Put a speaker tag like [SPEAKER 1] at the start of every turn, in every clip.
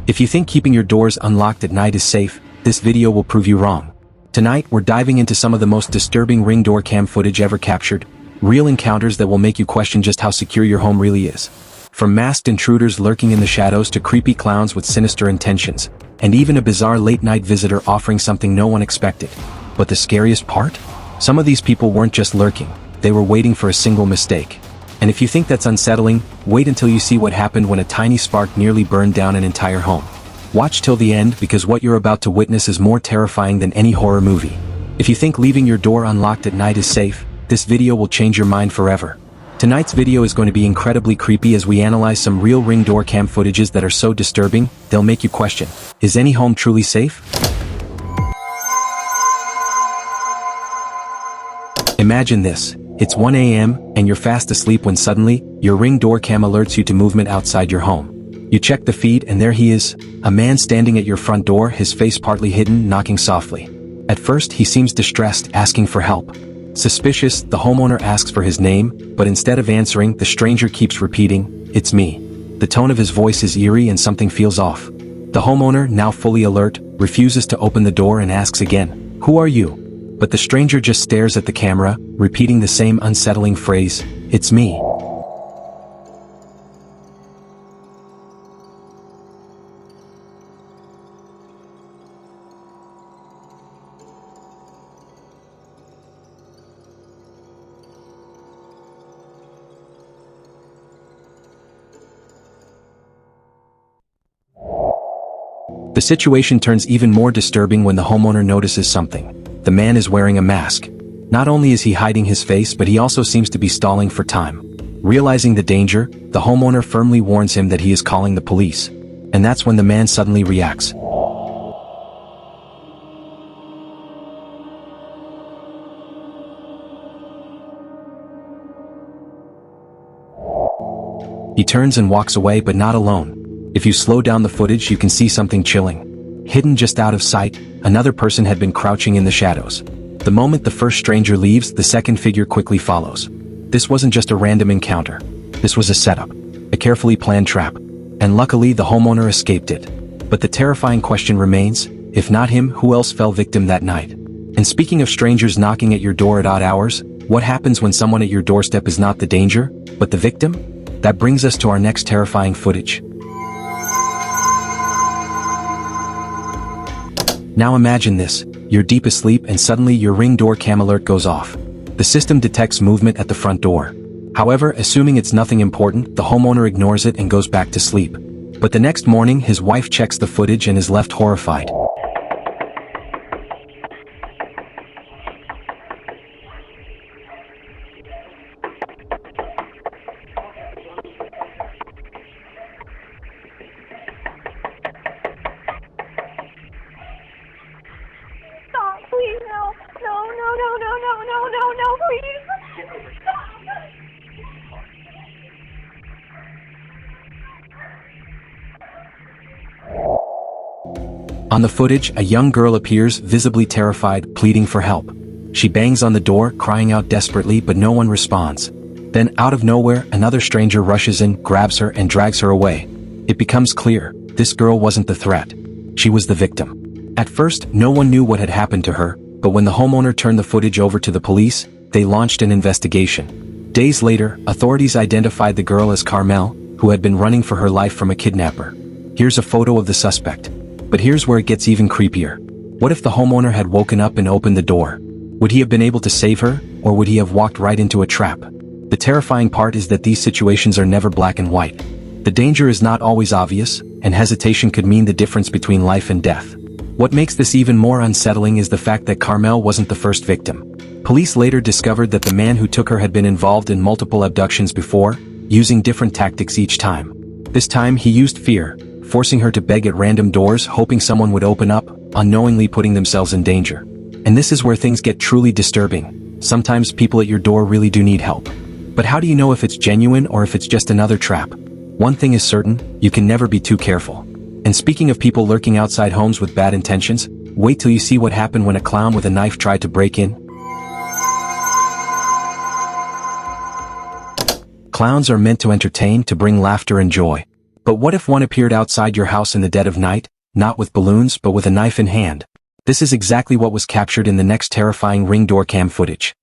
[SPEAKER 1] If you think keeping your doors unlocked at night is safe, this video will prove you wrong. Tonight, we're diving into some of the most disturbing Ring door cam footage ever captured, real encounters that will make you question just how secure your home really is. From masked intruders lurking in the shadows to creepy clowns with sinister intentions, and even a bizarre late-night visitor offering something no one expected. But the scariest part? Some of these people weren't just lurking, they were waiting for a single mistake. And if you think that's unsettling, wait until you see what happened when a tiny spark nearly burned down an entire home. Watch till the end because what you're about to witness is more terrifying than any horror movie. If you think leaving your door unlocked at night is safe, this video will change your mind forever. Tonight's video is going to be incredibly creepy as we analyze some real Ring door cam footages that are so disturbing, they'll make you question, is any home truly safe? Imagine this. It's 1 a.m., and you're fast asleep when suddenly, your Ring door cam alerts you to movement outside your home. You check the feed and there he is, a man standing at your front door, his face partly hidden, knocking softly. At first, he seems distressed, asking for help. Suspicious, the homeowner asks for his name, but instead of answering, the stranger keeps repeating, "It's me." The tone of his voice is eerie and something feels off. The homeowner, now fully alert, refuses to open the door and asks again, "Who are you?" But the stranger just stares at the camera, repeating the same unsettling phrase, "It's me." The situation turns even more disturbing when the homeowner notices something. The man is wearing a mask. Not only is he hiding his face, but he also seems to be stalling for time. Realizing the danger, the homeowner firmly warns him that he is calling the police. And that's when the man suddenly reacts. He turns and walks away, but not alone. If you slow down the footage, you can see something chilling. Hidden just out of sight, another person had been crouching in the shadows. The moment the first stranger leaves, the second figure quickly follows. This wasn't just a random encounter. This was a setup, a carefully planned trap. And luckily, the homeowner escaped it. But the terrifying question remains, if not him, who else fell victim that night? And speaking of strangers knocking at your door at odd hours, what happens when someone at your doorstep is not the danger, but the victim? That brings us to our next terrifying footage. Now imagine this, you're deep asleep and suddenly your Ring door cam alert goes off. The system detects movement at the front door. However, assuming it's nothing important, the homeowner ignores it and goes back to sleep. But the next morning, his wife checks the footage and is left horrified.
[SPEAKER 2] Please, no, please.
[SPEAKER 1] On the footage, a young girl appears, visibly terrified, pleading for help. She bangs on the door, crying out desperately, but no one responds. Then, out of nowhere, another stranger rushes in, grabs her, and drags her away. It becomes clear, this girl wasn't the threat. She was the victim. At first, no one knew what had happened to her, but when the homeowner turned the footage over to the police, they launched an investigation. Days later, authorities identified the girl as Carmel, who had been running for her life from a kidnapper. Here's a photo of the suspect. But here's where it gets even creepier. What if the homeowner had woken up and opened the door? Would he have been able to save her, or would he have walked right into a trap? The terrifying part is that these situations are never black and white. The danger is not always obvious, and hesitation could mean the difference between life and death. What makes this even more unsettling is the fact that Carmel wasn't the first victim. Police later discovered that the man who took her had been involved in multiple abductions before, using different tactics each time. This time he used fear, forcing her to beg at random doors, hoping someone would open up, unknowingly putting themselves in danger. And this is where things get truly disturbing. Sometimes people at your door really do need help. But how do you know if it's genuine or if it's just another trap? One thing is certain, you can never be too careful. And speaking of people lurking outside homes with bad intentions, wait till you see what happened when a clown with a knife tried to break in. Clowns are meant to entertain, to bring laughter and joy. But what if one appeared outside your house in the dead of night, not with balloons but with a knife in hand? This is exactly what was captured in the next terrifying Ring door cam footage.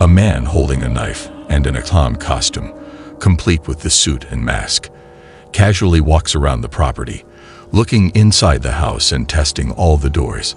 [SPEAKER 3] A man holding a knife and in a clown costume, complete with the suit and mask, casually walks around the property, looking inside the house and testing all the doors.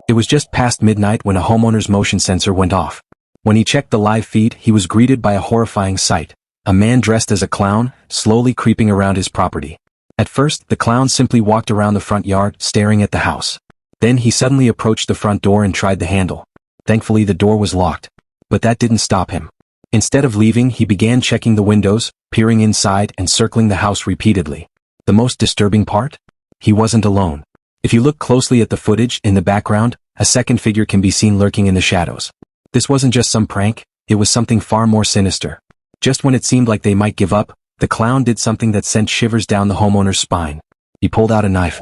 [SPEAKER 1] It was just past midnight when a homeowner's motion sensor went off. When he checked the live feed, he was greeted by a horrifying sight. A man dressed as a clown, slowly creeping around his property. At first, the clown simply walked around the front yard, staring at the house. Then he suddenly approached the front door and tried the handle. Thankfully the door was locked. But that didn't stop him. Instead of leaving, he began checking the windows, peering inside and circling the house repeatedly. The most disturbing part? He wasn't alone. If you look closely at the footage in the background, a second figure can be seen lurking in the shadows. This wasn't just some prank, it was something far more sinister. Just when it seemed like they might give up, the clown did something that sent shivers down the homeowner's spine. He pulled out a knife.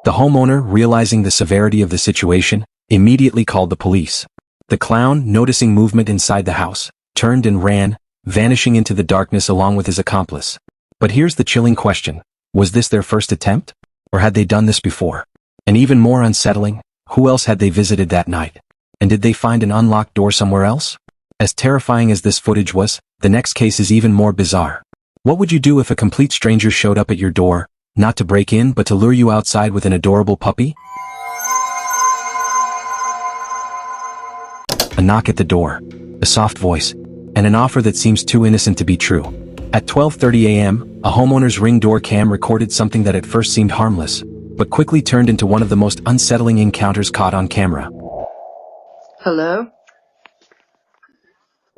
[SPEAKER 1] The homeowner, realizing the severity of the situation, immediately called the police. The clown, noticing movement inside the house, turned and ran, vanishing into the darkness along with his accomplice. But here's the chilling question. Was this their first attempt? Or had they done this before? And even more unsettling, who else had they visited that night? And did they find an unlocked door somewhere else? As terrifying as this footage was, the next case is even more bizarre. What would you do if a complete stranger showed up at your door, not to break in but to lure you outside with an adorable puppy? A knock at the door, a soft voice, and an offer that seems too innocent to be true. At 12:30 a.m., a homeowner's Ring door cam recorded something that at first seemed harmless, but quickly turned into one of the most unsettling encounters caught on camera.
[SPEAKER 4] Hello?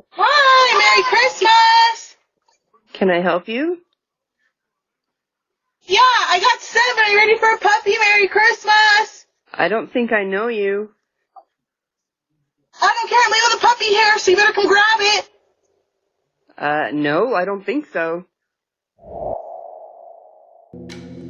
[SPEAKER 5] Hi, Merry Christmas!
[SPEAKER 4] Can I help you?
[SPEAKER 5] Yeah, I got 7. Are you ready for a puppy? Merry Christmas!
[SPEAKER 4] I don't think I know you.
[SPEAKER 5] I don't care, I'm leaving the puppy here, so you better come grab it.
[SPEAKER 4] No, I don't think so.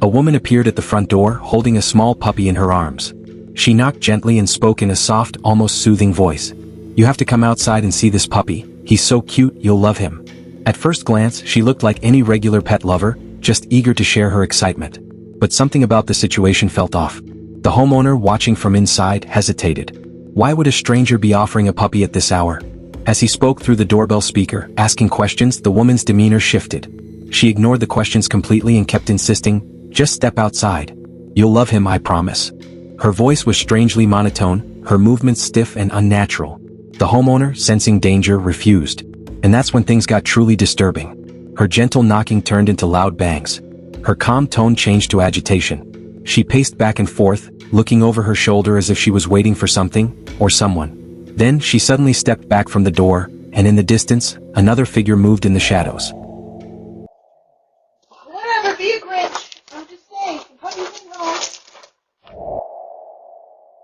[SPEAKER 1] A woman appeared at the front door, holding a small puppy in her arms. She knocked gently and spoke in a soft, almost soothing voice. "You have to come outside and see this puppy. He's so cute, you'll love him." At first glance, she looked like any regular pet lover, just eager to share her excitement. But something about the situation felt off. The homeowner, watching from inside, hesitated. Why would a stranger be offering a puppy at this hour? As he spoke through the doorbell speaker, asking questions, the woman's demeanor shifted. She ignored the questions completely and kept insisting, "Just step outside. You'll love him, I promise." Her voice was strangely monotone, her movements stiff and unnatural. The homeowner, sensing danger, refused. And that's when things got truly disturbing. Her gentle knocking turned into loud bangs. Her calm tone changed to agitation. She paced back and forth, looking over her shoulder as if she was waiting for something, or someone. Then she suddenly stepped back from the door, and in the distance, another figure moved in the shadows.
[SPEAKER 5] Whatever, be a Grinch. I'm just saying, the puppy's in home.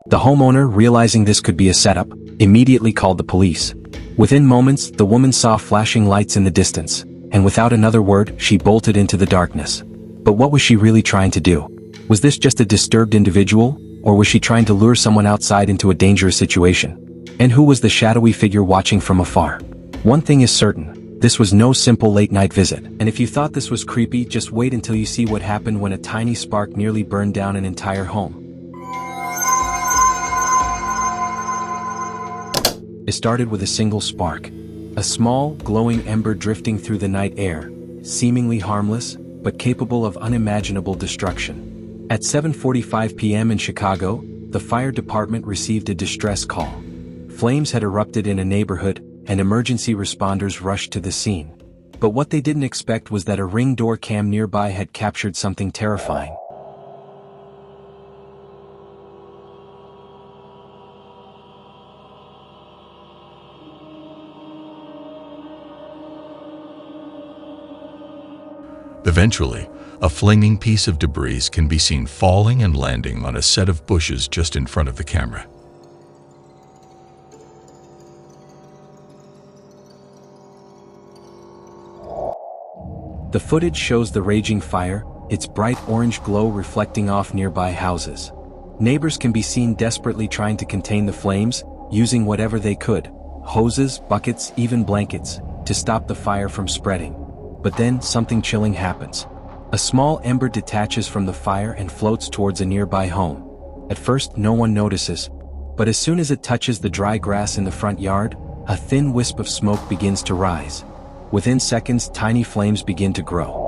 [SPEAKER 1] The homeowner, realizing this could be a setup, immediately called the police. Within moments, the woman saw flashing lights in the distance, and without another word, she bolted into the darkness. But what was she really trying to do? Was this just a disturbed individual, or was she trying to lure someone outside into a dangerous situation? And who was the shadowy figure watching from afar? One thing is certain, this was no simple late-night visit. And if you thought this was creepy, just wait until you see what happened when a tiny spark nearly burned down an entire home. It started with a single spark. A small, glowing ember drifting through the night air, seemingly harmless, but capable of unimaginable destruction. At 7:45 p.m. in Chicago, the fire department received a distress call. Flames had erupted in a neighborhood, and emergency responders rushed to the scene. But what they didn't expect was that a Ring door cam nearby had captured something terrifying.
[SPEAKER 3] Eventually, a flaming piece of debris can be seen falling and landing on a set of bushes just in front of the camera.
[SPEAKER 1] The footage shows the raging fire, its bright orange glow reflecting off nearby houses. Neighbors can be seen desperately trying to contain the flames, using whatever they could, hoses, buckets, even blankets, to stop the fire from spreading. But then something chilling happens. A small ember detaches from the fire and floats towards a nearby home. At first, no one notices, but as soon as it touches the dry grass in the front yard, a thin wisp of smoke begins to rise. Within seconds, tiny flames begin to grow.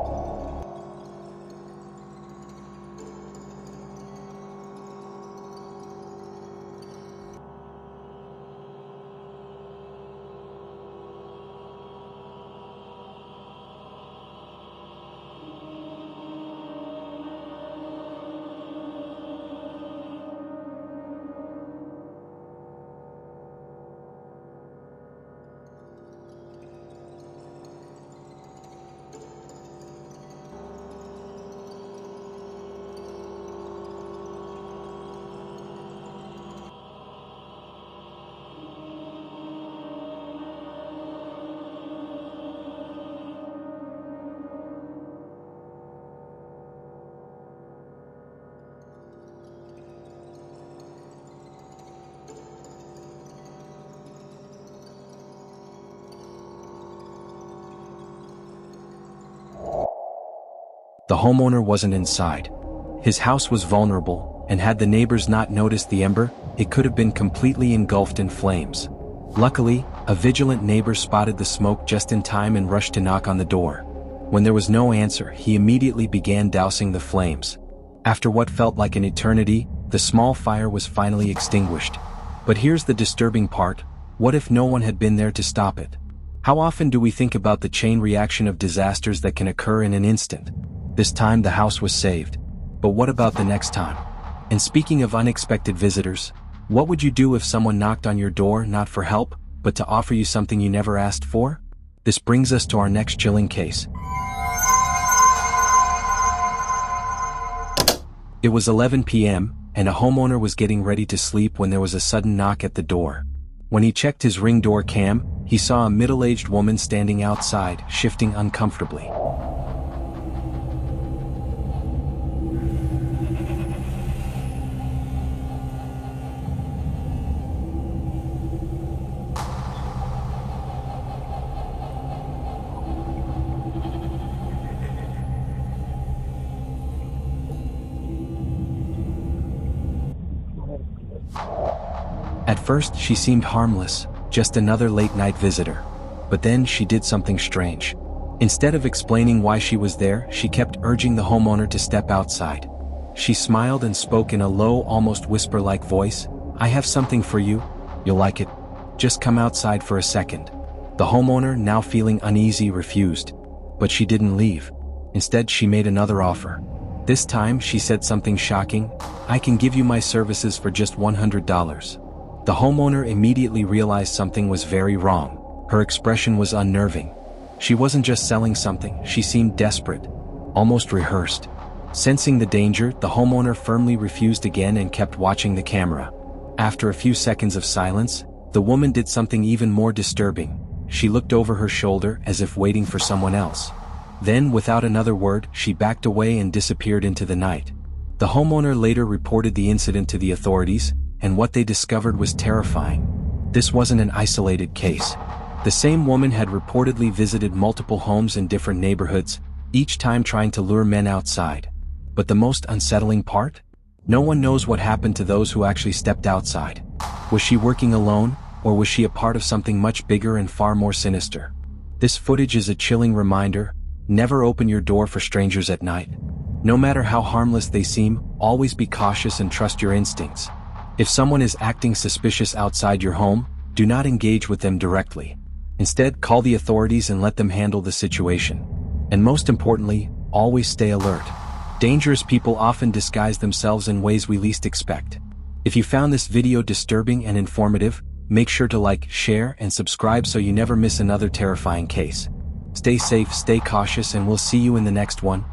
[SPEAKER 1] The homeowner wasn't inside. His house was vulnerable, and had the neighbors not noticed the ember, it could have been completely engulfed in flames. Luckily, a vigilant neighbor spotted the smoke just in time and rushed to knock on the door. When there was no answer, he immediately began dousing the flames. After what felt like an eternity, the small fire was finally extinguished. But here's the disturbing part: what if no one had been there to stop it? How often do we think about the chain reaction of disasters that can occur in an instant? This time the house was saved. But what about the next time? And speaking of unexpected visitors, what would you do if someone knocked on your door not for help, but to offer you something you never asked for? This brings us to our next chilling case. It was 11 p.m., and a homeowner was getting ready to sleep when there was a sudden knock at the door. When he checked his Ring door cam, he saw a middle-aged woman standing outside, shifting uncomfortably. At first, she seemed harmless, just another late-night visitor. But then she did something strange. Instead of explaining why she was there, she kept urging the homeowner to step outside. She smiled and spoke in a low, almost whisper-like voice. "I have something for you. You'll like it. Just come outside for a second." The homeowner, now feeling uneasy, refused. But she didn't leave. Instead, she made another offer. This time, she said something shocking. "I can give you my services for just $100. The homeowner immediately realized something was very wrong. Her expression was unnerving. She wasn't just selling something, she seemed desperate, almost rehearsed. Sensing the danger, the homeowner firmly refused again and kept watching the camera. After a few seconds of silence, the woman did something even more disturbing. She looked over her shoulder as if waiting for someone else. Then, without another word, she backed away and disappeared into the night. The homeowner later reported the incident to the authorities, and what they discovered was terrifying. This wasn't an isolated case. The same woman had reportedly visited multiple homes in different neighborhoods, each time trying to lure men outside. But the most unsettling part? No one knows what happened to those who actually stepped outside. Was she working alone, Or was she a part of something much bigger and far more sinister? This footage is a chilling reminder: never open your door for strangers at night. No matter how harmless they seem, always be cautious and trust your instincts. If someone is acting suspicious outside your home, do not engage with them directly. Instead, call the authorities and let them handle the situation. And most importantly, always stay alert. Dangerous people often disguise themselves in ways we least expect. If you found this video disturbing and informative, make sure to like, share, and subscribe so you never miss another terrifying case. Stay safe, stay cautious, and we'll see you in the next one.